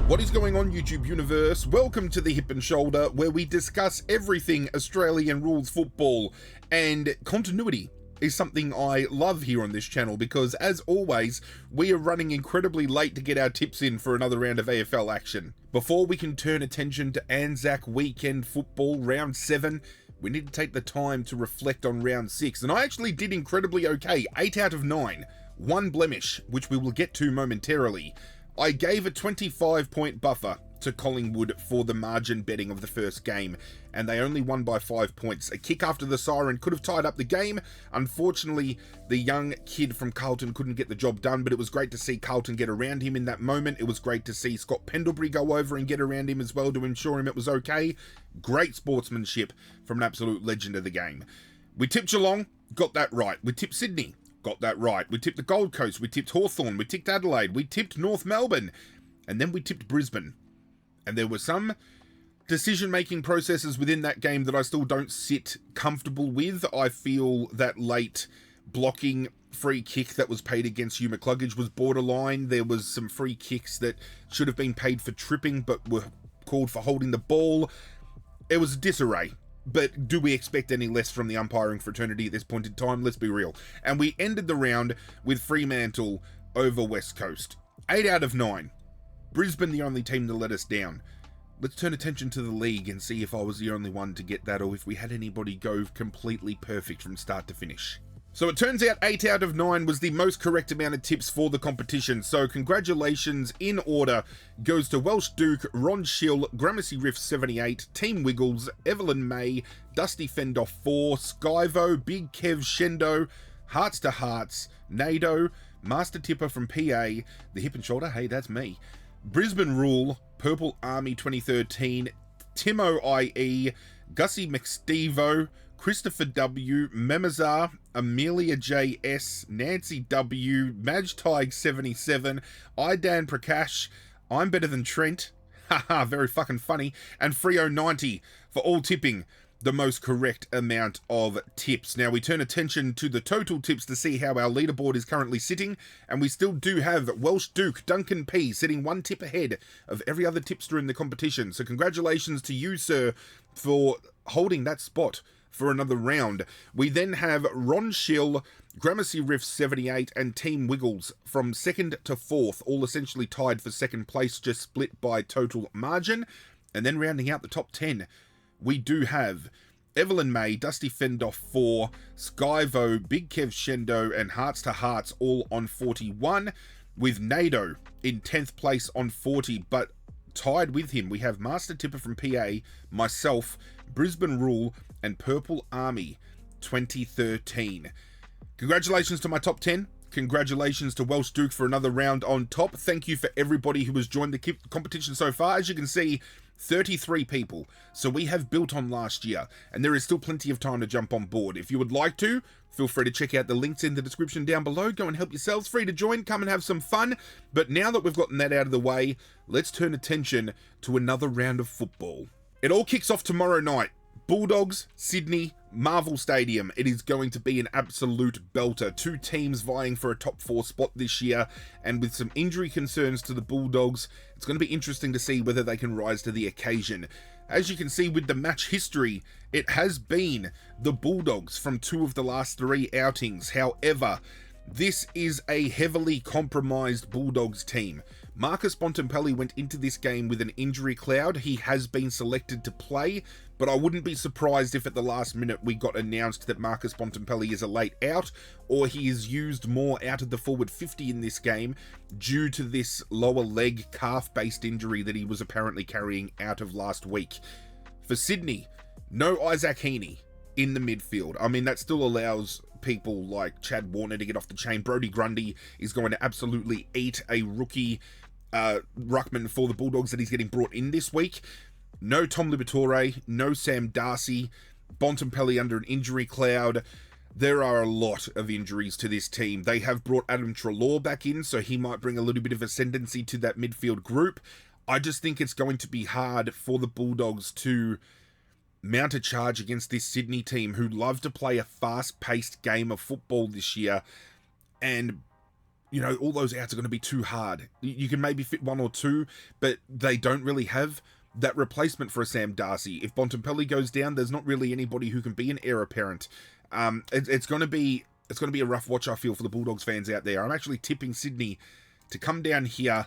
What is going on, YouTube universe? Welcome to the Hip and Shoulder, where we discuss everything Australian rules football, and continuity is something I love here on this channel because, as always, we are running incredibly late to get our tips in for another round of AFL action. Before we can turn attention to Anzac Weekend football round 7, we need to take the time to reflect on round 6, and I actually did incredibly okay, 8 out of 9, one blemish, which we will get to momentarily. I gave a 25-point buffer to Collingwood for the margin betting of the first game, and they only won by 5 points. A kick after the siren could have tied up the game. Unfortunately, the young kid from Carlton couldn't get the job done, but it was great to see Carlton get around him in that moment. It was great to see Scott Pendlebury go over and get around him as well to ensure him it was okay. Great sportsmanship from an absolute legend of the game. We tipped Geelong, got that right. We tipped Sydney, got that right. We tipped the Gold Coast, we tipped Hawthorn, we tipped Adelaide, we tipped North Melbourne, and then we tipped Brisbane. And there were some decision-making processes within that game that I still don't sit comfortable with. I feel that late blocking free kick that was paid against Hugh McCluggage was borderline. There was some free kicks that should have been paid for tripping but were called for holding the ball. It was a disarray. But do we expect any less from the umpiring fraternity at this point in time? Let's be real. And we ended the round with Fremantle over West Coast. 8 out of 9. Brisbane the only team to let us down. Let's turn attention to the league and see if I was the only one to get that or if we had anybody go completely perfect from start to finish. So it turns out 8 out of 9 was the most correct amount of tips for the competition. So congratulations in order goes to Welsh Duke, Ron Schill, Gramercy Riff 78, Team Wiggles, Evelyn May, Dusty Fendoff 4, Skyvo, Big Kev Shendo, Hearts to Hearts, Nado, Master Tipper from PA, the Hip and Shoulder, hey that's me, Brisbane Rule, Purple Army 2013, Timo IE, Gussie McStevo, Christopher W, Memazar, Amelia JS, Nancy W, Madge Tig 77, Idan Prakash, I'm Better Than Trent, haha, very fucking funny, and Frio 90 for all tipping the most correct amount of tips. Now we turn attention to the total tips to see how our leaderboard is currently sitting, and we still do have Welsh Duke Duncan P sitting one tip ahead of every other tipster in the competition. So congratulations to you, sir, for holding that spot for another round. We then have Ron Schill, Gramercy Riff 78, and Team Wiggles from 2nd to 4th, all essentially tied for 2nd place, just split by total margin. And then rounding out the top 10, we do have Evelyn May, Dusty Fendoff 4, Skyvo, Big Kev Shendo, and Hearts to Hearts all on 41, with Nado in 10th place on 40, but tied with him, we have Master Tipper from PA, myself, Brisbane Rule, and Purple Army 2013. Congratulations to my top 10. Congratulations to Welsh Duke for another round on top. Thank you for everybody who has joined the competition so far. As you can see, 33 people. So we have built on last year, and there is still plenty of time to jump on board. If you would like to, feel free to check out the links in the description down below. Go and help yourselves. Free to join. Come and have some fun. But now that we've gotten that out of the way, let's turn attention to another round of football. It all kicks off tomorrow night. Bulldogs, Sydney, Marvel Stadium. It is going to be an absolute belter. Two teams vying for a top 4 spot this year, and with some injury concerns to the Bulldogs, it's going to be interesting to see whether they can rise to the occasion. As you can see with the match history, it has been the Bulldogs from 2 of the last 3 outings. However, this is a heavily compromised Bulldogs team. Marcus Bontempelli went into this game with an injury cloud. He has been selected to play, but I wouldn't be surprised if at the last minute we got announced that Marcus Bontempelli is a late out, or he is used more out of the forward 50 in this game due to this lower leg calf-based injury that he was apparently carrying out of last week. For Sydney, no Isaac Heaney in the midfield. I mean, that still allows people like Chad Warner to get off the chain. Brodie Grundy is going to absolutely eat a rookie ruckman for the Bulldogs that he's getting brought in this week. No Tom Liberatore, no Sam Darcy, Bontempelli under an injury cloud. There are a lot of injuries to this team. They have brought Adam Treloar back in, so he might bring a little bit of ascendancy to that midfield group. I just think it's going to be hard for the Bulldogs to mount a charge against this Sydney team who love to play a fast-paced game of football this year. And you know, all those outs are going to be too hard. You can maybe fit one or two, but they don't really have that replacement for a Sam Darcy. If Bontempelli goes down, there's not really anybody who can be an heir apparent. It's going to be a rough watch, I feel, for the Bulldogs fans out there. I'm actually tipping Sydney to come down here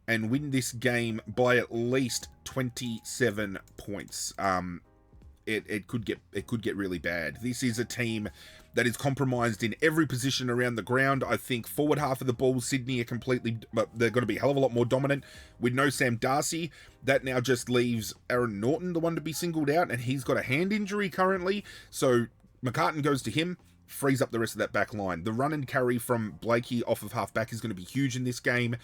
and win this game by at least 27 points. It could get really bad. This is a team that is compromised in every position around the ground. I think forward half of the ball, Sydney are they're going to be a hell of a lot more dominant with no Sam Darcy. That now just leaves Aaron Norton, the one to be singled out, and he's got a hand injury currently. So McCartan goes to him, frees up the rest of that back line. The run and carry from Blakey off of half back is going to be huge in this game.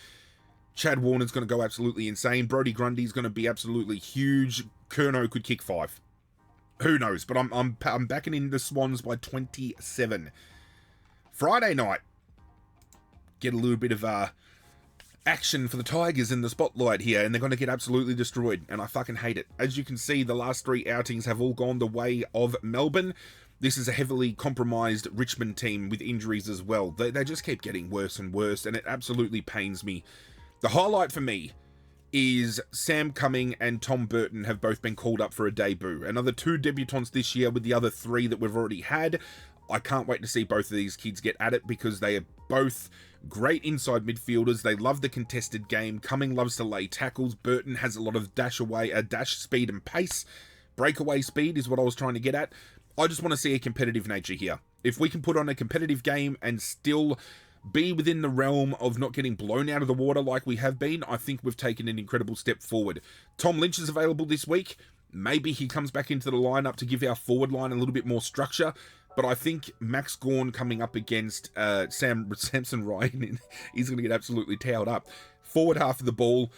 Chad Warner's going to go absolutely insane. Brodie Grundy's going to be absolutely huge. Curnow could kick 5. Who knows? But I'm backing in the Swans by 27. Friday night, get a little bit of action for the Tigers in the spotlight here, and they're going to get absolutely destroyed, and I fucking hate it. As you can see, the last 3 outings have all gone the way of Melbourne. This is a heavily compromised Richmond team with injuries as well. They just keep getting worse and worse, and it absolutely pains me. The highlight for me is Sam Cumming and Tom Burton have both been called up for a debut. Another 2 debutants this year with the other 3 that we've already had. I can't wait to see both of these kids get at it because they are both great inside midfielders. They love the contested game. Cumming loves to lay tackles. Burton has a lot of dash speed and pace. Breakaway speed is what I was trying to get at. I just want to see a competitive nature here. If we can put on a competitive game and still be within the realm of not getting blown out of the water like we have been, I think we've taken an incredible step forward. Tom Lynch is available this week. Maybe he comes back into the lineup to give our forward line a little bit more structure. But I think Max Gawn coming up against Samson Ryan, he's going to get absolutely towed up. Forward half of the ball,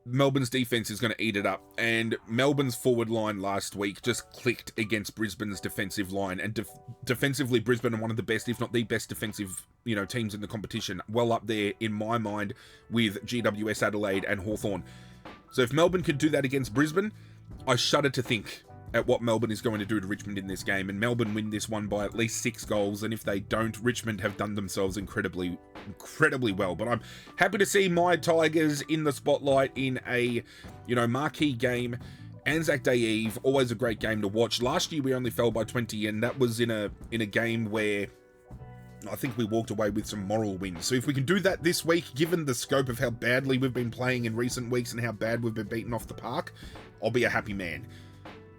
Melbourne's defense is going to eat it up. And Melbourne's forward line last week just clicked against Brisbane's defensive line. And defensively, Brisbane are one of the best, if not the best defensive, teams in the competition. Well up there, in my mind, with GWS Adelaide and Hawthorn. So if Melbourne could do that against Brisbane, I shudder to think at what Melbourne is going to do to Richmond in this game, and Melbourne win this one by at least 6 goals, and if they don't, Richmond have done themselves incredibly well. But I'm happy to see my Tigers in the spotlight in a, marquee game. Anzac Day Eve, always a great game to watch. Last year we only fell by 20, and that was in a game where I think we walked away with some moral wins. So if we can do that this week, given the scope of how badly we've been playing in recent weeks and how bad we've been beaten off the park, I'll be a happy man.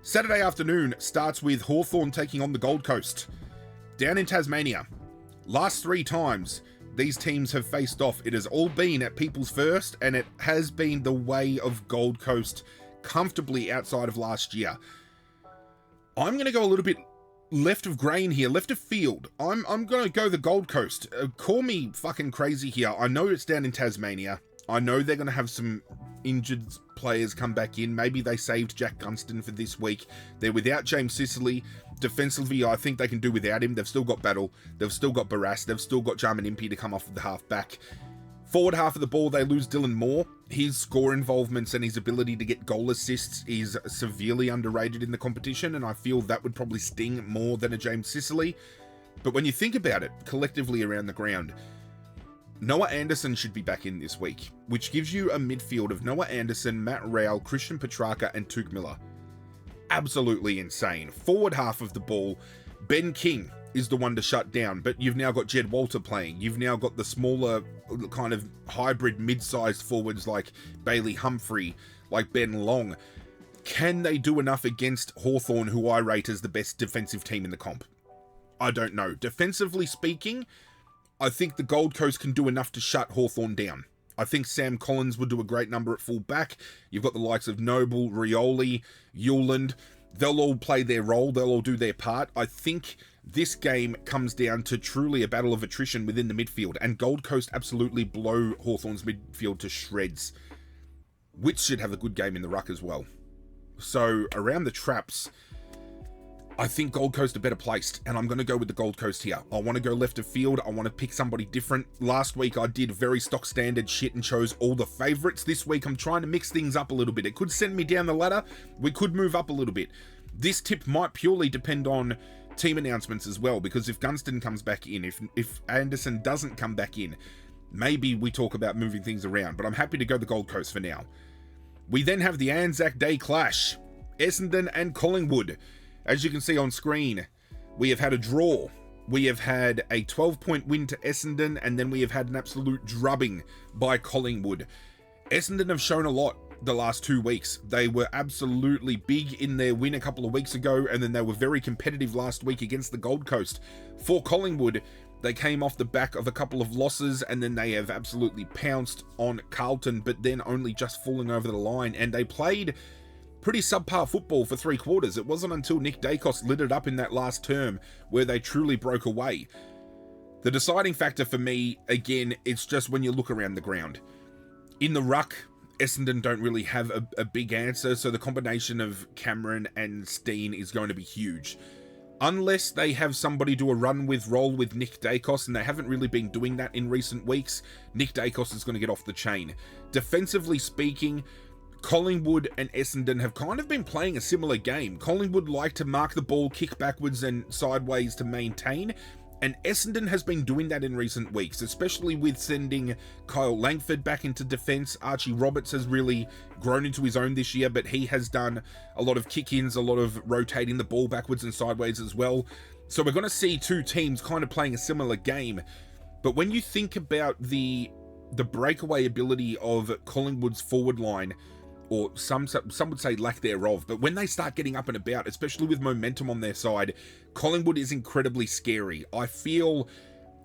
Saturday afternoon starts with Hawthorn taking on the Gold Coast. Down in Tasmania. Last 3 times these teams have faced off, it has all been at People's First, and it has been the way of Gold Coast comfortably outside of last year. I'm going to go a little bit left of grain here, left of field. I'm going to go the Gold Coast. Call me fucking crazy here. I know it's down in Tasmania. I know they're going to have some injured players come back in. Maybe they saved Jack Gunston for this week. They're without James Sicily. Defensively, I think they can do without him. They've still got Battle. They've still got Barras. They've still got Jarman Impey to come off of the half back. Forward half of the ball, they lose Dylan Moore. His score involvements and his ability to get goal assists is severely underrated in the competition, and I feel that would probably sting more than a James Sicily. But when you think about it, collectively around the ground, Noah Anderson should be back in this week, which gives you a midfield of Noah Anderson, Matt Rowell, Christian Petrarca, and Tuke Miller. Absolutely insane. Forward half of the ball, Ben King is the one to shut down, but you've now got Jed Walter playing. You've now got the smaller kind of hybrid mid-sized forwards like Bailey Humphrey, like Ben Long. Can they do enough against Hawthorn, who I rate as the best defensive team in the comp? I don't know. Defensively speaking, I think the Gold Coast can do enough to shut Hawthorn down. I think Sam Collins would do a great number at full back. You've got the likes of Noble, Rioli, Hewland. They'll all play their role. They'll all do their part. I think this game comes down to truly a battle of attrition within the midfield, and Gold Coast absolutely blow Hawthorn's midfield to shreds. Wits should have a good game in the ruck as well. So around the traps, I think Gold Coast are better placed, and I'm going to go with the Gold Coast here. I want to go left of field. I want to pick somebody different. Last week I did very stock standard shit and chose all the favourites. This week I'm trying to mix things up a little bit. It could send me down the ladder. We could move up a little bit. This tip might purely depend on team announcements as well, because if Gunston comes back in, if Anderson doesn't come back in, maybe we talk about moving things around, but I'm happy to go the Gold Coast for now. We then have the Anzac Day clash, Essendon and Collingwood. As you can see on screen, we have had a draw. We have had a 12-point win to Essendon, and then we have had an absolute drubbing by Collingwood. Essendon have shown a lot the last 2 weeks. They were absolutely big in their win a couple of weeks ago, and then they were very competitive last week against the Gold Coast. For Collingwood, they came off the back of a couple of losses, and then they have absolutely pounced on Carlton, but then only just falling over the line, and they played pretty subpar football for 3 quarters. It wasn't until Nick Dacos lit it up in that last term where they truly broke away. The deciding factor for me, again, it's just when you look around the ground. In the ruck, Essendon don't really have a big answer, so the combination of Cameron and Steen is going to be huge. Unless they have somebody do a run with roll with Nick Dacos, and they haven't really been doing that in recent weeks, Nick Dacos is going to get off the chain. Defensively speaking, Collingwood and Essendon have kind of been playing a similar game. Collingwood like to mark the ball, kick backwards and sideways to maintain, and Essendon has been doing that in recent weeks, especially with sending Kyle Langford back into defence. Archie Roberts has really grown into his own this year, but he has done a lot of kick-ins, a lot of rotating the ball backwards and sideways as well. So we're going to see two teams kind of playing a similar game. But when you think about the breakaway ability of Collingwood's forward line, or some would say lack thereof, but when they start getting up and about, especially with momentum on their side, Collingwood is incredibly scary. I feel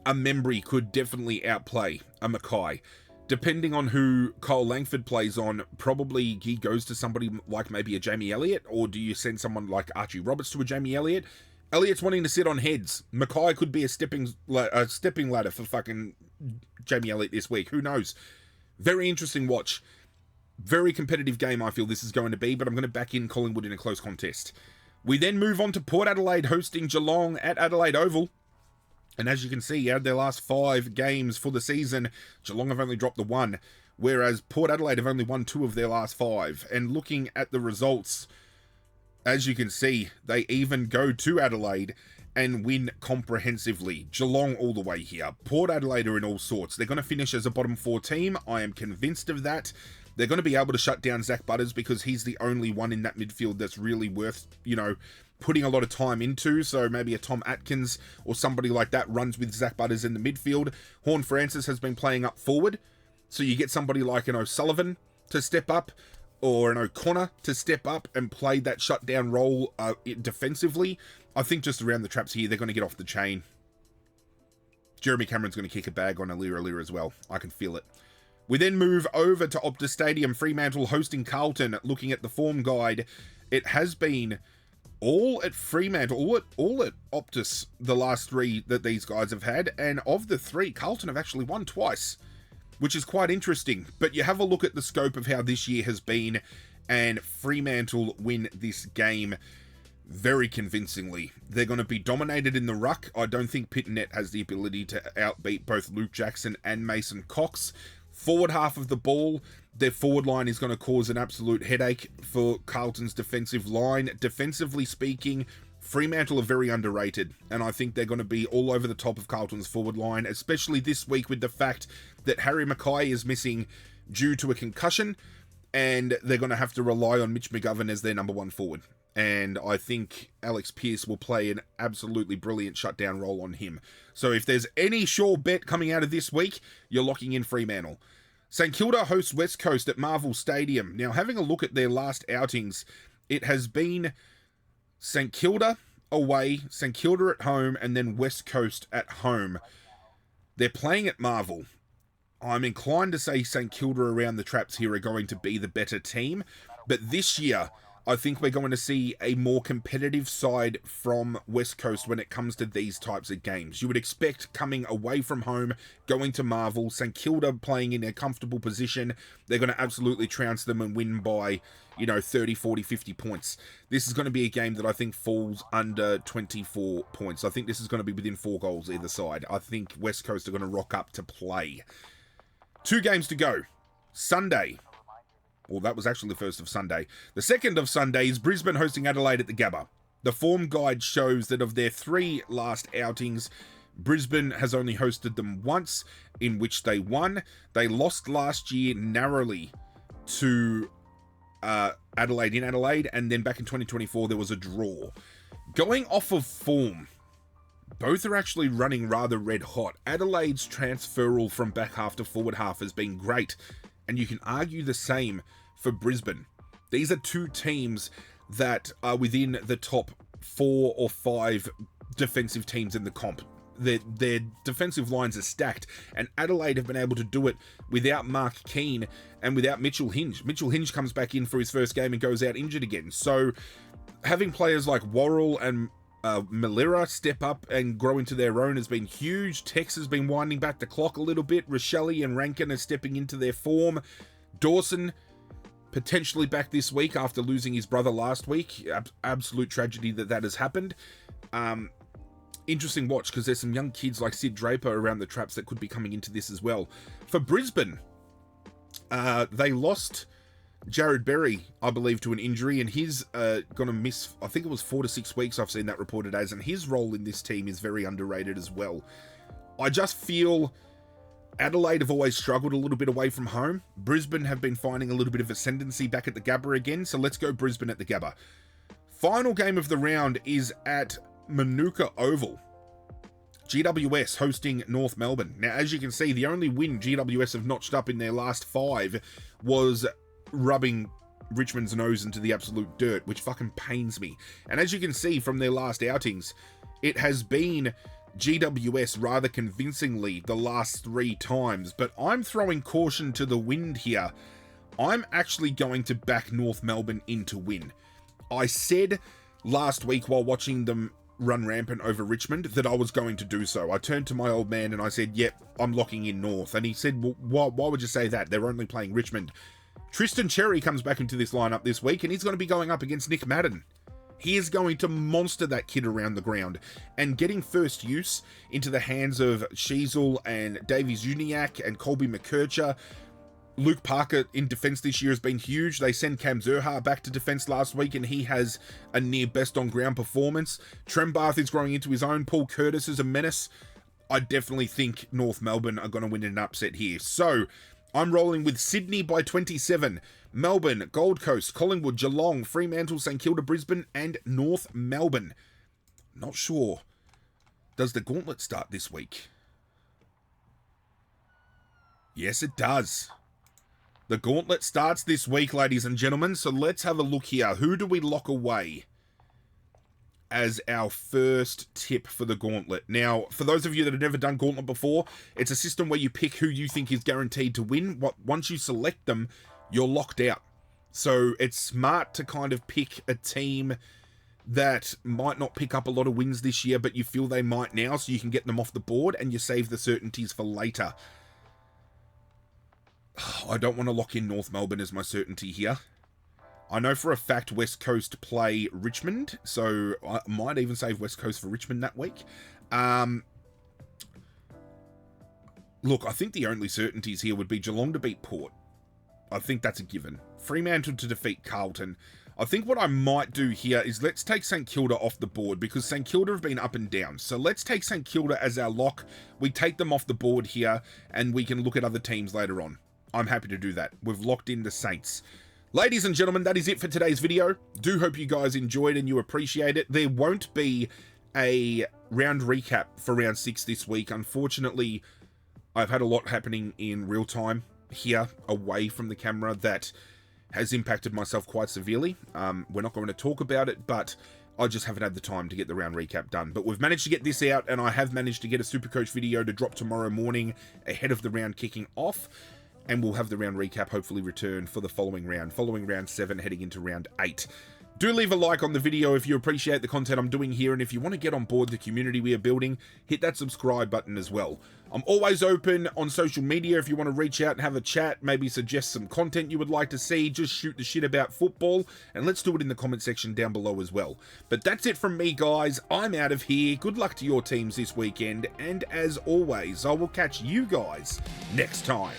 a Membry could definitely outplay a Mackay. Depending on who Kyle Langford plays on, probably he goes to somebody like maybe a Jamie Elliott, or do you send someone like Archie Roberts to a Jamie Elliott? Elliott's wanting to sit on heads. Mackay could be a stepping ladder for fucking Jamie Elliott this week. Who knows? Very interesting watch. Very competitive game I feel this is going to be, but I'm going to back in Collingwood in a close contest. We then move on to Port Adelaide hosting Geelong at Adelaide Oval. And as you can see, out of their last 5 games for the season, Geelong have only dropped the 1, whereas Port Adelaide have only won 2 of their last 5. And looking at the results, as you can see, they even go to Adelaide and win comprehensively. Geelong all the way here. Port Adelaide are in all sorts. They're going to finish as a bottom 4 team. I am convinced of that. They're going to be able to shut down Zach Butters because he's the only one in that midfield that's really worth, putting a lot of time into. So maybe a Tom Atkins or somebody like that runs with Zach Butters in the midfield. Horn Francis has been playing up forward. So you get somebody like an O'Sullivan to step up, or an O'Connor to step up and play that shutdown role defensively. I think just around the traps here, they're going to get off the chain. Jeremy Cameron's going to kick a bag on Alira as well. I can feel it. We then move over to Optus Stadium, Fremantle hosting Carlton. Looking at the form guide, it has been all at Fremantle, all at Optus the last 3 that these guys have had, and of the 3, Carlton have actually won twice, which is quite interesting. But you have a look at the scope of how this year has been, and Fremantle win this game very convincingly. They're going to be dominated in the ruck. I don't think Pittonet has the ability to outbeat both Luke Jackson and Mason Cox. Forward half of the ball, their forward line is going to cause an absolute headache for Carlton's defensive line. Defensively speaking, Fremantle are very underrated, and I think they're going to be all over the top of Carlton's forward line, especially this week with the fact that Harry Mackay is missing due to a concussion, and they're going to have to rely on Mitch McGovern as their number 1 forward. And I think Alex Pearce will play an absolutely brilliant shutdown role on him. So if there's any sure bet coming out of this week, you're locking in Fremantle. St Kilda hosts West Coast at Marvel Stadium. Now, having a look at their last outings, it has been St Kilda away, St Kilda at home, and then West Coast at home. They're playing at Marvel. I'm inclined to say St Kilda around the traps here are going to be the better team, but this year I think we're going to see a more competitive side from West Coast when it comes to these types of games. You would expect coming away from home, going to Marvel, St Kilda playing in a comfortable position, they're going to absolutely trounce them and win by, 30, 40, 50 points. This is going to be a game that I think falls under 24 points. I think this is going to be within 4 goals either side. I think West Coast are going to rock up to play. 2 games to go. Sunday. Well, that was actually the first of Sunday. The second of Sunday is Brisbane hosting Adelaide at the Gabba. The form guide shows that of their 3 last outings, Brisbane has only hosted them once, in which they won. They lost last year narrowly to Adelaide in Adelaide, and then back in 2024 there was a draw. Going off of form, both are actually running rather red hot. Adelaide's transferal from back half to forward half has been great, and you can argue the same for Brisbane. These are two teams that are within the top 4 or 5 defensive teams in the comp. Their defensive lines are stacked, and Adelaide have been able to do it without Mark Keane and without Mitchell Hinge. Mitchell Hinge comes back in for his first game and goes out injured again. So having players like Worrell and Malira step up and grow into their own has been huge. Tex has been winding back the clock a little bit. Rochelle and Rankin are stepping into their form. Dawson potentially back this week after losing his brother last week. Absolute tragedy that has happened. Interesting watch, because there's some young kids like Sid Draper around the traps that could be coming into this as well. For Brisbane, they lost Jared Berry, I believe, to an injury, and he's going to miss, I think it was 4 to 6 weeks I've seen that reported as, and his role in this team is very underrated as well. I just feel Adelaide have always struggled a little bit away from home. Brisbane have been finding a little bit of ascendancy back at the Gabba again, so let's go Brisbane at the Gabba. Final game of the round is at Manuka Oval. GWS hosting North Melbourne. Now, as you can see, the only win GWS have notched up in their last 5 was rubbing Richmond's nose into the absolute dirt, which fucking pains me. And as you can see from their last outings, it has been GWS rather convincingly the last 3 times, but I'm throwing caution to the wind here. I'm actually going to back North Melbourne in to win. I said last week while watching them run rampant over Richmond that I was going to do so. I turned to my old man and I said, yep, I'm locking in North. And he said, well, why would you say that? They're only playing Richmond. Tristan Cherry comes back into this lineup this week, and he's going to be going up against Nick Madden. He is going to monster that kid around the ground, and getting first use into the hands of Sheasel and Davies Uniacke and Colby McKercher. Luke Parker in defence this year has been huge. They send Cam Zurhaar back to defence last week, and he has a near best on ground performance. Trembath is growing into his own. Paul Curtis is a menace. I definitely think North Melbourne are going to win an upset here. So I'm rolling with Sydney by 27, Melbourne, Gold Coast, Collingwood, Geelong, Fremantle, St Kilda, Brisbane, and North Melbourne. Not sure. Does the gauntlet start this week? Yes, it does. The gauntlet starts this week, ladies and gentlemen, so let's have a look here. Who do we lock away as our first tip for the gauntlet? Now, for those of you that have never done gauntlet before, it's a system where you pick who you think is guaranteed to win. Once you select them, you're locked out. So it's smart to kind of pick a team that might not pick up a lot of wins this year, but you feel they might now, so you can get them off the board and you save the certainties for later. I don't want to lock in North Melbourne as my certainty here. I know for a fact West Coast play Richmond, so I might even save West Coast for Richmond that week. Look, I think the only certainties here would be Geelong to beat Port. I think that's a given. Fremantle to defeat Carlton. I think what I might do here is let's take St Kilda off the board, because St Kilda have been up and down. So let's take St Kilda as our lock. We take them off the board here, and we can look at other teams later on. I'm happy to do that. We've locked in the Saints. Ladies and gentlemen, that is it for today's video. Do hope you guys enjoyed and you appreciate it. There won't be a round recap for round 6 this week. Unfortunately, I've had a lot happening in real time here away from the camera that has impacted myself quite severely. We're not going to talk about it, but I just haven't had the time to get the round recap done. But we've managed to get this out, and I have managed to get a SuperCoach video to drop tomorrow morning ahead of the round kicking off. And we'll have the round recap hopefully return for the following round 7, heading into round 8. Do leave a like on the video if you appreciate the content I'm doing here, and if you want to get on board the community we are building, hit that subscribe button as well. I'm always open on social media if you want to reach out and have a chat, maybe suggest some content you would like to see, just shoot the shit about football, and let's do it in the comment section down below as well. But that's it from me, guys. I'm out of here. Good luck to your teams this weekend, and as always, I will catch you guys next time.